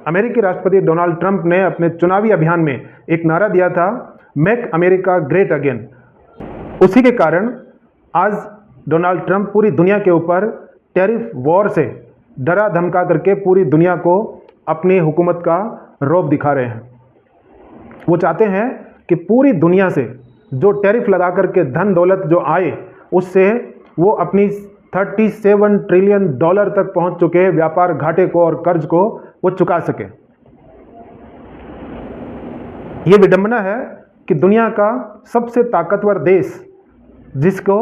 अमेरिकी राष्ट्रपति Donald Trump ने अपने चुनावी अभियान में एक नारा दिया था, मेक अमेरिका ग्रेट अगेन। उसी के कारण आज डोनाल्ड ट्रंप पूरी दुनिया के ऊपर टैरिफ वॉर से डरा धमका करके पूरी दुनिया को अपनी हुकूमत का रौब दिखा रहे हैं। वो चाहते हैं कि पूरी दुनिया से जो टैरिफ लगा करके धन दौलत जो आए, उससे वो अपनी 37 ट्रिलियन डॉलर तक पहुंच चुके व्यापार घाटे को और कर्ज को वो चुका सके। ये विडंबना है कि दुनिया का सबसे ताकतवर देश, जिसको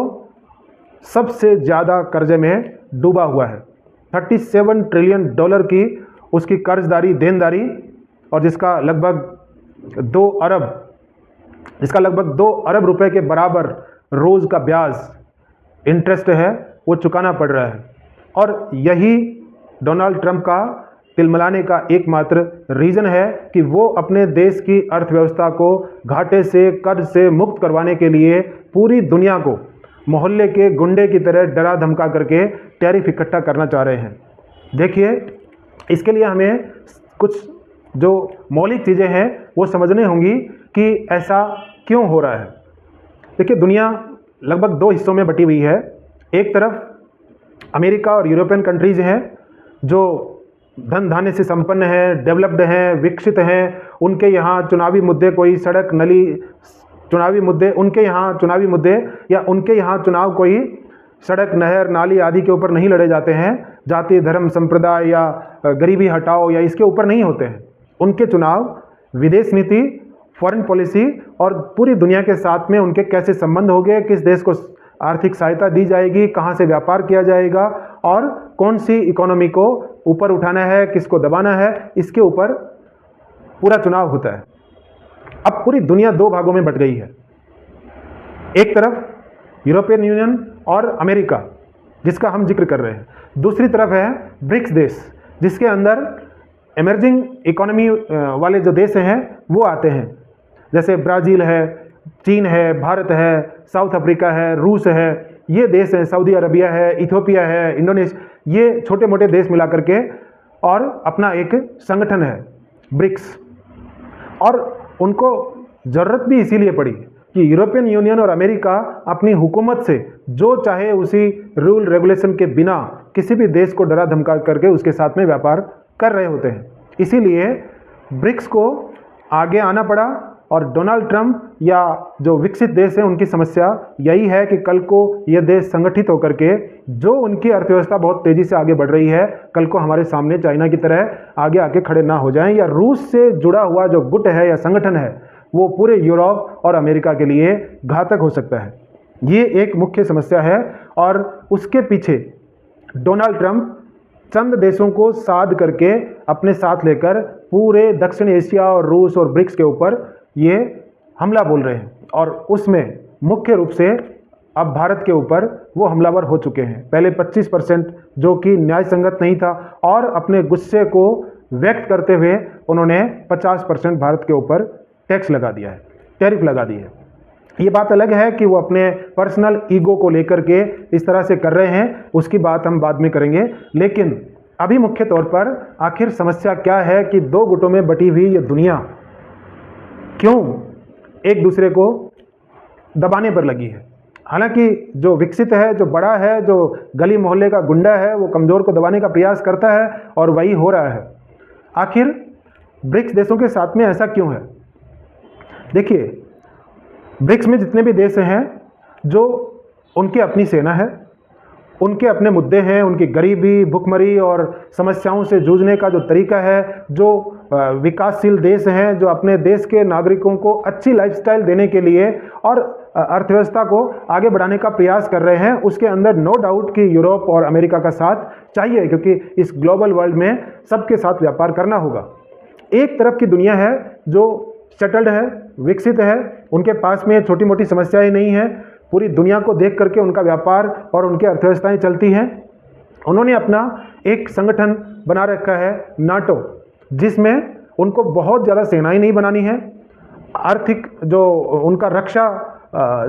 सबसे ज़्यादा कर्जे में डूबा हुआ है, 37 ट्रिलियन डॉलर की उसकी कर्जदारी देनदारी, और जिसका लगभग 2 अरब रुपए के बराबर रोज़ का ब्याज इंटरेस्ट है, वो चुकाना पड़ रहा है। और यही डोनाल्ड ट्रंप का तिलमिलाने का एकमात्र रीज़न है कि वो अपने देश की अर्थव्यवस्था को घाटे से, कर्ज से मुक्त करवाने के लिए पूरी दुनिया को मोहल्ले के गुंडे की तरह डरा धमका करके टैरिफ इकट्ठा करना चाह रहे हैं। देखिए, इसके लिए हमें कुछ जो मौलिक चीज़ें हैं वो समझनी होंगी कि ऐसा क्यों हो रहा है। देखिए, दुनिया लगभग 2 हिस्सों में बटी हुई है। एक तरफ अमेरिका और यूरोपियन कंट्रीज़ हैं जो धन धान्य से संपन्न हैं, डेवलप्ड हैं, विकसित हैं। उनके यहाँ चुनावी मुद्दे, कोई सड़क नली चुनावी मुद्दे, उनके यहाँ चुनावी मुद्दे या उनके यहाँ चुनाव कोई सड़क नहर नाली आदि के ऊपर नहीं लड़े जाते हैं, जाति धर्म संप्रदाय या गरीबी हटाओ या इसके ऊपर नहीं होते हैं। उनके चुनाव विदेश नीति, फॉरेन पॉलिसी और पूरी दुनिया के साथ में उनके कैसे संबंध होंगे, किस देश को आर्थिक सहायता दी जाएगी, कहाँ से व्यापार किया जाएगा और कौन सी इकोनॉमी को ऊपर उठाना है, किसको दबाना है, इसके ऊपर पूरा चुनाव होता है। अब पूरी दुनिया 2 भागों में बट गई है। एक तरफ यूरोपियन यूनियन और अमेरिका, जिसका हम जिक्र कर रहे हैं। दूसरी तरफ है ब्रिक्स देश, जिसके अंदर इमर्जिंग इकोनॉमी वाले जो देश हैं वो आते हैं, जैसे ब्राज़ील है, चीन है, भारत है, साउथ अफ्रीका है, रूस है, ये देश हैं, सऊदी अरबिया है, इथियोपिया है, इंडोनेशिया, ये छोटे मोटे देश मिला करके और अपना एक संगठन है ब्रिक्स। और उनको ज़रूरत भी इसीलिए पड़ी कि यूरोपियन यूनियन और अमेरिका अपनी हुकूमत से जो चाहे उसी रूल रेगुलेशन के बिना किसी भी देश को डरा धमका करके उसके साथ में व्यापार कर रहे होते हैं। इसीलिए ब्रिक्स को आगे आना पड़ा। और डोनाल्ड ट्रंप या जो विकसित देश हैं उनकी समस्या यही है कि कल को ये देश संगठित होकर के, जो उनकी अर्थव्यवस्था बहुत तेज़ी से आगे बढ़ रही है, कल को हमारे सामने चाइना की तरह आगे आके खड़े ना हो जाएं, या रूस से जुड़ा हुआ जो गुट है या संगठन है वो पूरे यूरोप और अमेरिका के लिए घातक हो सकता है। ये एक मुख्य समस्या है। और उसके पीछे डोनाल्ड ट्रंप चंद देशों को साध करके अपने साथ लेकर पूरे दक्षिण एशिया और रूस और ब्रिक्स के ऊपर ये हमला बोल रहे हैं। और उसमें मुख्य रूप से अब भारत के ऊपर वो हमलावर हो चुके हैं। पहले 25% जो कि न्याय संगत नहीं था, और अपने गुस्से को व्यक्त करते हुए उन्होंने 50% भारत के ऊपर टैक्स लगा दिया है, टैरिफ लगा दी है। ये बात अलग है कि वो अपने पर्सनल ईगो को लेकर के इस तरह से कर रहे हैं, उसकी बात हम बाद में करेंगे। लेकिन अभी मुख्य तौर पर आखिर समस्या क्या है कि 2 गुटों में बटी हुई ये दुनिया क्यों एक दूसरे को दबाने पर लगी है। हालांकि जो विकसित है, जो बड़ा है, जो गली मोहल्ले का गुंडा है, वो कमज़ोर को दबाने का प्रयास करता है और वही हो रहा है। आखिर ब्रिक्स देशों के साथ में ऐसा क्यों है? देखिए, ब्रिक्स में जितने भी देश हैं, जो उनकी अपनी सेना है, उनके अपने मुद्दे हैं, उनकी गरीबी, भुखमरी और समस्याओं से जूझने का जो तरीका है, जो विकासशील देश हैं, जो अपने देश के नागरिकों को अच्छी लाइफस्टाइल देने के लिए और अर्थव्यवस्था को आगे बढ़ाने का प्रयास कर रहे हैं, उसके अंदर नो डाउट कि यूरोप और अमेरिका का साथ चाहिए, क्योंकि इस ग्लोबल वर्ल्ड में सबके साथ व्यापार करना होगा। एक तरफ की दुनिया है जो सेटल्ड है, विकसित है, उनके पास में छोटी मोटी समस्याएं नहीं हैं, पूरी दुनिया को देख करके उनका व्यापार और उनकी अर्थव्यवस्थाएं चलती हैं। उन्होंने अपना एक संगठन बना रखा है नाटो, जिसमें उनको बहुत ज़्यादा सेनाएं नहीं बनानी है। आर्थिक जो उनका रक्षा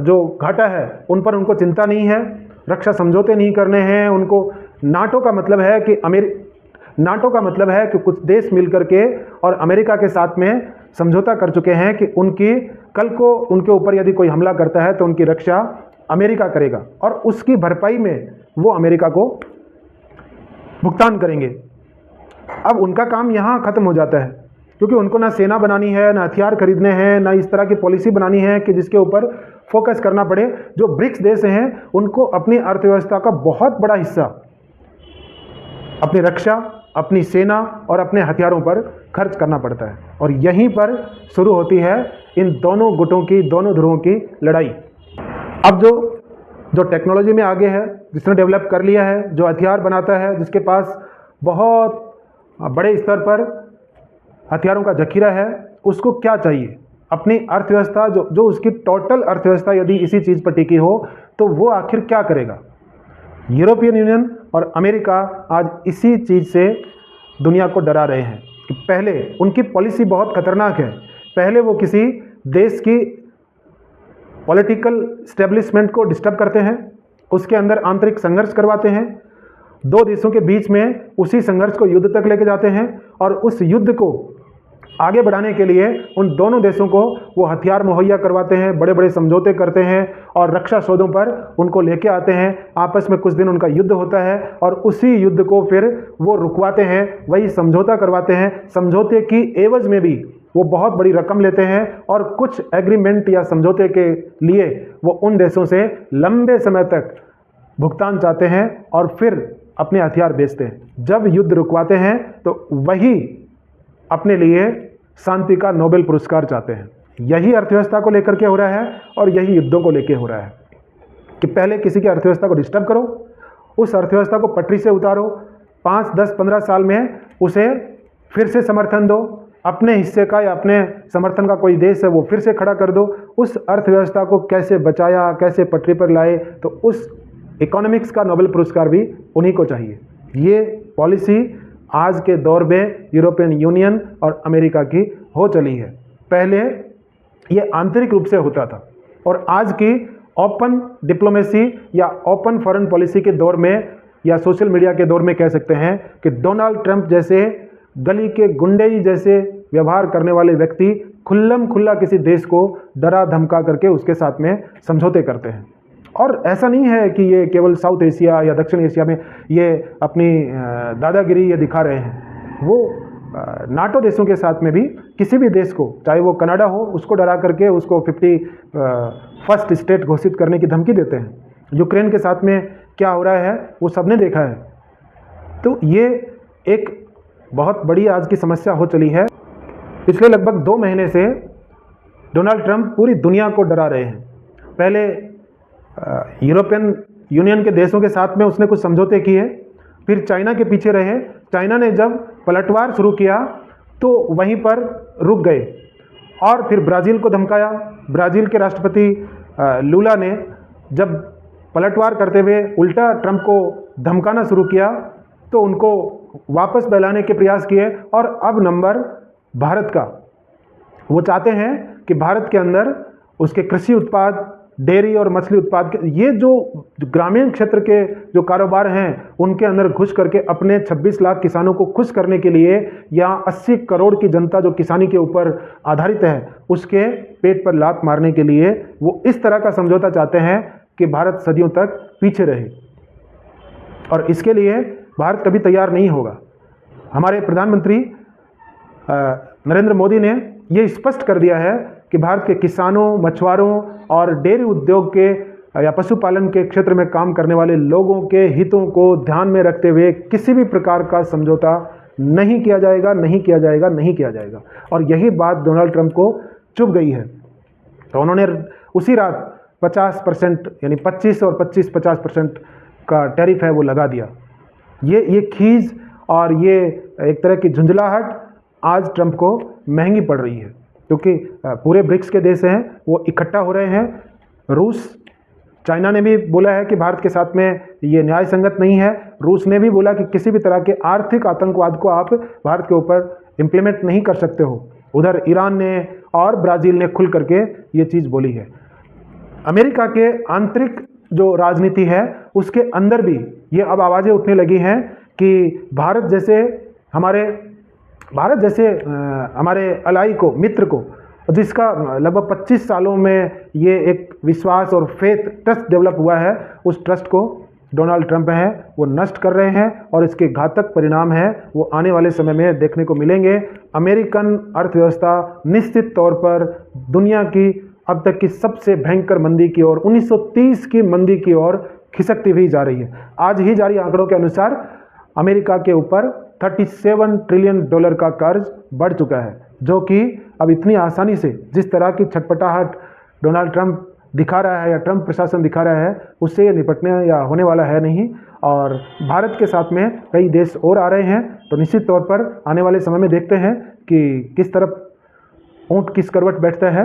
जो घाटा है उन पर उनको चिंता नहीं है, रक्षा समझौते नहीं करने हैं उनको। नाटो का मतलब है कि नाटो का मतलब है कि कुछ देश मिलकर के और अमेरिका के साथ में समझौता कर चुके हैं कि उनकी कल को उनके ऊपर यदि कोई हमला करता है तो उनकी रक्षा अमेरिका करेगा और उसकी भरपाई में वो अमेरिका को भुगतान करेंगे। अब उनका काम यहाँ ख़त्म हो जाता है, क्योंकि उनको ना सेना बनानी है, ना हथियार खरीदने हैं, ना इस तरह की पॉलिसी बनानी है कि जिसके ऊपर फोकस करना पड़े। जो ब्रिक्स देश हैं उनको अपनी अर्थव्यवस्था का बहुत बड़ा हिस्सा अपनी रक्षा, अपनी सेना और अपने हथियारों पर खर्च करना पड़ता है, और यहीं पर शुरू होती है इन दोनों गुटों की, दोनों ध्रुवों की लड़ाई। अब जो टेक्नोलॉजी में आगे है, जिसने डेवलप कर लिया है, जो हथियार बनाता है, जिसके पास बहुत बड़े स्तर पर हथियारों का जखीरा है, उसको क्या चाहिए? अपनी अर्थव्यवस्था जो उसकी टोटल अर्थव्यवस्था यदि इसी चीज़ पर टिकी हो तो वो आखिर क्या करेगा? यूरोपियन यूनियन और अमेरिका आज इसी चीज़ से दुनिया को डरा रहे हैं कि पहले उनकी पॉलिसी बहुत खतरनाक है। पहले वो किसी देश की पॉलिटिकल स्टेब्लिशमेंट को डिस्टर्ब करते हैं, उसके अंदर आंतरिक संघर्ष करवाते हैं, दो देशों के बीच में उसी संघर्ष को युद्ध तक लेके जाते हैं, और उस युद्ध को आगे बढ़ाने के लिए उन दोनों देशों को वो हथियार मुहैया करवाते हैं, बड़े बड़े समझौते करते हैं और रक्षा सौदों पर उनको लेके आते हैं। आपस में कुछ दिन उनका युद्ध होता है और उसी युद्ध को फिर वो रुकवाते हैं, वही समझौता करवाते हैं। समझौते की एवज में भी वो बहुत बड़ी रकम लेते हैं और कुछ एग्रीमेंट या समझौते के लिए वो उन देशों से लंबे समय तक भुगतान चाहते हैं और फिर अपने हथियार बेचते हैं। जब युद्ध रुकवाते हैं तो वही अपने लिए शांति का नोबेल पुरस्कार चाहते हैं। यही अर्थव्यवस्था को लेकर के हो रहा है और यही युद्धों को लेकर हो रहा है कि पहले किसी की अर्थव्यवस्था को डिस्टर्ब करो, उस अर्थव्यवस्था को पटरी से उतारो, 5, 10, 15 साल में उसे फिर से समर्थन दो, अपने हिस्से का या अपने समर्थन का कोई देश है वो फिर से खड़ा कर दो। उस अर्थव्यवस्था को कैसे बचाया, कैसे पटरी पर लाए, तो उस इकोनॉमिक्स का नोबेल पुरस्कार भी उन्हीं को चाहिए। ये पॉलिसी आज के दौर में यूरोपियन यूनियन और अमेरिका की हो चली है। पहले ये आंतरिक रूप से होता था और आज की ओपन डिप्लोमेसी या ओपन फॉरेन पॉलिसी के दौर में या सोशल मीडिया के दौर में कह सकते हैं कि डोनाल्ड ट्रंप जैसे गली के गुंडे जैसे व्यवहार करने वाले व्यक्ति खुल्लम खुल्ला किसी देश को डरा धमका करके उसके साथ में समझौते करते हैं। और ऐसा नहीं है कि ये केवल साउथ एशिया या दक्षिण एशिया में ये अपनी दादागिरी ये दिखा रहे हैं। वो नाटो देशों के साथ में भी किसी भी देश को, चाहे वो कनाडा हो, उसको डरा करके उसको 51st स्टेट घोषित करने की धमकी देते हैं। यूक्रेन के साथ में क्या हो रहा है वो सबने देखा है। तो ये एक बहुत बड़ी आज की समस्या हो चली है। पिछले लगभग 2 महीने से डोनाल्ड ट्रंप पूरी दुनिया को डरा रहे हैं। पहले यूरोपियन यूनियन के देशों के साथ में उसने कुछ समझौते किए, फिर चाइना के पीछे रहे। चाइना ने जब पलटवार शुरू किया तो वहीं पर रुक गए और फिर ब्राज़ील को धमकाया। ब्राज़ील के राष्ट्रपति लूला ने जब पलटवार करते हुए उल्टा ट्रंप को धमकाना शुरू किया तो उनको वापस बहलाने के प्रयास किए। और अब नंबर भारत का, वो चाहते हैं कि भारत के अंदर उसके कृषि उत्पाद, डेयरी और मछली उत्पाद के ये जो ग्रामीण क्षेत्र के जो कारोबार हैं उनके अंदर घुस करके अपने 26 लाख किसानों को खुश करने के लिए या 80 करोड़ की जनता जो किसानी के ऊपर आधारित है उसके पेट पर लात मारने के लिए वो इस तरह का समझौता चाहते हैं कि भारत सदियों तक पीछे रहे। और इसके लिए भारत कभी तैयार नहीं होगा। हमारे प्रधानमंत्री नरेंद्र मोदी ने ये स्पष्ट कर दिया है कि भारत के किसानों, मछुआरों और डेयरी उद्योग के या पशुपालन के क्षेत्र में काम करने वाले लोगों के हितों को ध्यान में रखते हुए किसी भी प्रकार का समझौता नहीं किया जाएगा, नहीं किया जाएगा, नहीं किया जाएगा। और यही बात डोनाल्ड ट्रंप को चुभ गई है, तो उन्होंने उसी रात 50% यानी 25 और 25-50% का टैरिफ है वो लगा दिया। ये खीज और ये एक तरह की झुंझलाहट आज ट्रंप को महंगी पड़ रही है, क्योंकि पूरे ब्रिक्स के देश हैं वो इकट्ठा हो रहे हैं। रूस, चाइना ने भी बोला है कि भारत के साथ में ये न्याय संगत नहीं है। रूस ने भी बोला कि किसी भी तरह के आर्थिक आतंकवाद को आप भारत के ऊपर इम्प्लीमेंट नहीं कर सकते हो। उधर ईरान ने और ब्राज़ील ने खुल करके ये चीज़ बोली है। अमेरिका के आंतरिक जो राजनीति है उसके अंदर भी ये अब आवाज़ें उठने लगी हैं कि भारत जैसे हमारे भारत जैसे हमारे अलाई को, मित्र को, जिसका लगभग 25 सालों में ये एक विश्वास और फेथ ट्रस्ट डेवलप हुआ है, उस ट्रस्ट को डोनाल्ड ट्रंप हैं वो नष्ट कर रहे हैं और इसके घातक परिणाम हैं वो आने वाले समय में देखने को मिलेंगे। अमेरिकन अर्थव्यवस्था निश्चित तौर पर दुनिया की अब तक की सबसे भयंकर मंदी की ओर, 1930 की मंदी की ओर खिसकती हुई जा रही है। आज ही जारी आंकड़ों के अनुसार अमेरिका के ऊपर 37 ट्रिलियन डॉलर का कर्ज बढ़ चुका है, जो कि अब इतनी आसानी से, जिस तरह की छटपटाहट डोनाल्ड ट्रंप दिखा रहा है या ट्रंप प्रशासन दिखा रहा है, उससे ये निपटने या होने वाला है नहीं। और भारत के साथ में कई देश और आ रहे हैं, तो निश्चित तौर पर आने वाले समय में देखते हैं कि किस तरफ ऊंट किस करवट बैठता है।